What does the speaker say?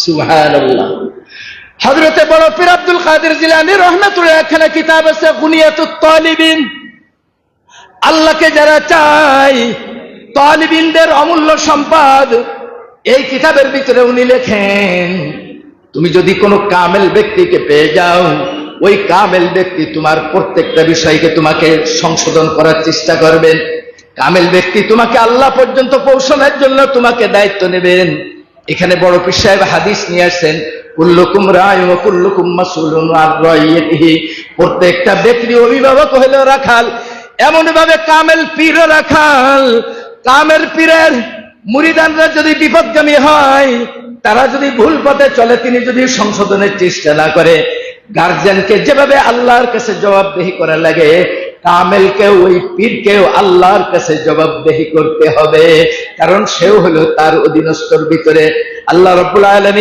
সুবহানাল্লাহ। হযরতে বড় পীর আব্দুল কাদের জিলানী রাহমাতুল্লাহ এখানে কিতাব আছে গুনিয়াতুত তালিবিন, আল্লাহকে যারা চায় তালিবিনদের অমূল্য সম্পদ। এই কিতাবের ভিতরে উনি লেখেন, তুমি যদি কোনো কামেল ব্যক্তিকে পেয়ে যাও, ওই কামেল ব্যক্তি তোমার প্রত্যেকটা বিষয়কে তোমাকে সংশোধন করার চেষ্টা করবেন। কামেল ব্যক্তি তোমাকে আল্লাহ পর্যন্ত পৌঁছানোর জন্য তোমাকে দায়িত্ব নেবেন। এখানে বড় পীর সাহেব হাদিস নিয়ে আসছেন, কুল্লুকুম রায় ওয়া কুল্লুকুম মাসউলুন আন রাইয়াতিহি। প্রত্যেকটা ব্যক্তি অভিভাবক হলো রাখাল। এমন ভাবে কামেল পীর রাখাল, কামেল পীরের মুরিদানরা যদি বিপদগামী হয়, তারা যদি ভুল পথে চলে, তিনি যদি সংশোধনের চেষ্টা না করে, গার্জিয়ানকে যেভাবে আল্লাহর কাছে জবাবদেহি করা লাগে, কামেলকেও ওই পীরকেও আল্লাহর কাছে জবাবদেহি করতে হবে, কারণ সেও হলো তার অধীনস্থর ভিতরে। আল্লাহ রাব্বুল আলামিন